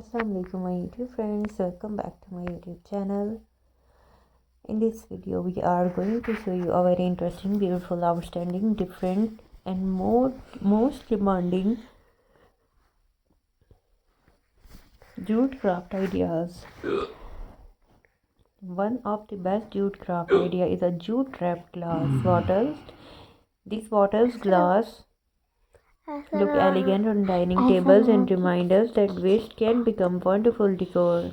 Assalamualaikum my YouTube friends, welcome back to my YouTube channel. In this video we are going to show you a very interesting, beautiful, outstanding, different and most demanding jute craft ideas. One of the best jute craft idea is a jute wrapped glass bottles. These bottles glass look elegant on dining tables and remind us that waste can become wonderful decor.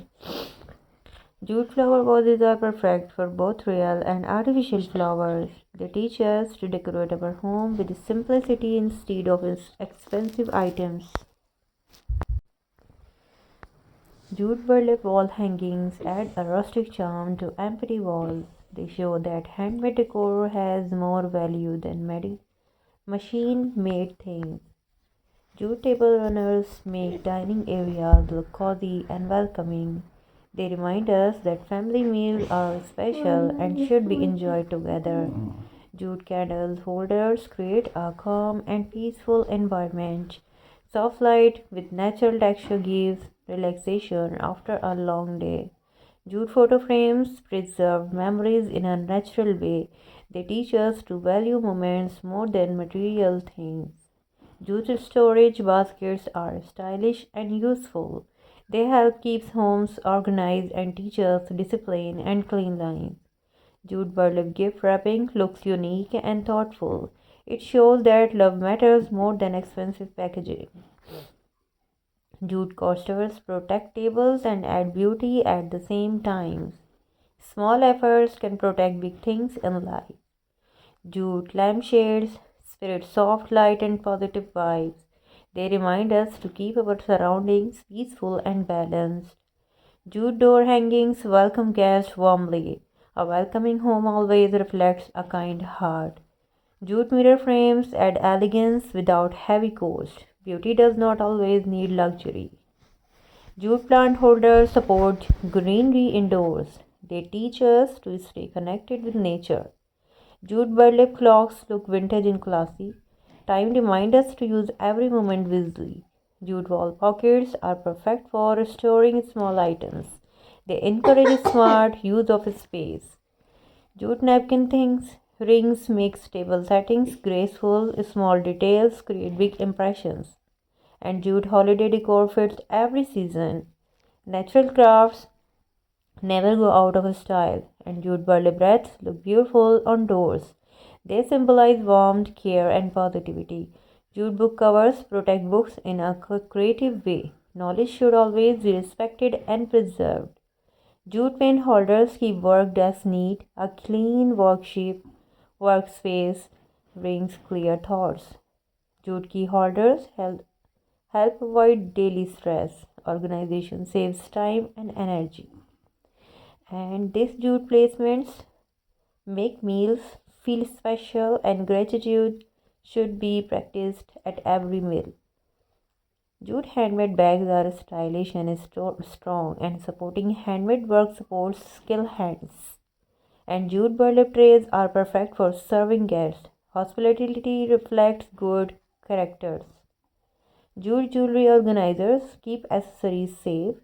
Jute flower vases are perfect for both real and artificial flowers. They teach us to decorate our home with simplicity instead of expensive items. Jute burlap wall hangings add a rustic charm to empty walls. They show that handmade decor has more value than machine-made things. Jute table runners make dining areas look cozy and welcoming. They remind us that family meals are special and should be enjoyed together. Jute candle holders create a calm and peaceful environment. Soft light with natural texture gives relaxation after a long day. Jute photo frames preserve memories in a natural way. They teach us to value moments more than material things. Jute storage baskets are stylish and useful. They help keep homes organized and teach us discipline and clean lines. Jute burlap gift wrapping looks unique and thoughtful. It shows that love matters more than expensive packaging. Jute coasters protect tables and add beauty at the same time. Small efforts can protect big things in life. Jute lampshades spread soft light and positive vibes. They remind us to keep our surroundings peaceful and balanced. Jute door hangings welcome guests warmly. A welcoming home always reflects a kind heart. Jute mirror frames add elegance without heavy cost. Beauty does not always need luxury. Jute plant holders support greenery indoors. They teach us to stay connected with nature. Jute burlap clocks look vintage and classy. Time reminds us to use every moment wisely. Jute wall pockets are perfect for storing small items. They encourage smart use of space. Jute napkin things rings makes table settings graceful. Small details create big impressions. And jute holiday decor fits every season. Natural crafts never go out of style, and jute burlap wreaths look beautiful on doors. They symbolize warmth, care, and positivity. Jute book covers protect books in a creative way. Knowledge should always be respected and preserved. Jute pen holders keep work desks neat. A clean workspace brings clear thoughts. Jute key holders help avoid daily stress. Organization saves time and energy. And these jute placements make meals feel special, and gratitude should be practiced at every meal. Jute handmade bags are stylish and strong, and supporting handmade work supports skilled hands. And jute burlap trays are perfect for serving guests. Hospitality reflects good characters. Jute jewelry organizers keep accessories safe.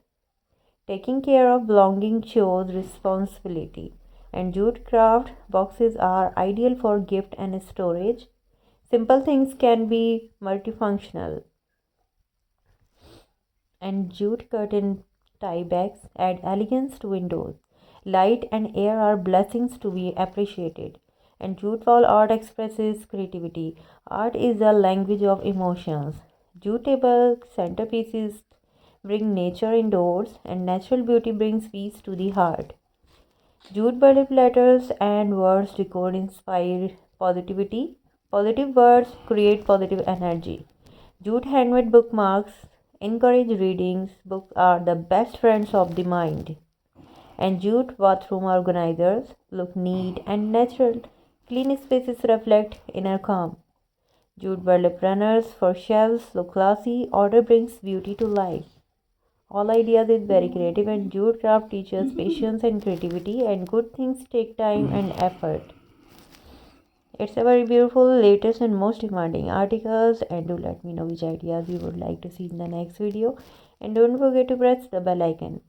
Taking care of belongings shows responsibility, and jute craft boxes are ideal for gift and storage. Simple things can be multifunctional, and jute curtain tie bags add elegance to windows. Light and air are blessings to be appreciated, and jute wall art expresses creativity. Art is a language of emotions. Jute table centerpieces bring nature indoors, and natural beauty brings peace to the heart. Jute burlap letters and words decor inspire positivity. Positive words create positive energy. Jute handmade bookmarks encourage readings. Books are the best friends of the mind. And jute bathroom organizers look neat and natural. Clean spaces reflect inner calm. Jute burlap runners for shelves look classy. Order brings beauty to life. All ideas is very creative, and jute craft teaches patience and creativity, and good things take time and effort. It's a very beautiful, latest and most demanding articles, and do let me know which ideas you would like to see in the next video. and don't forget to press the bell icon.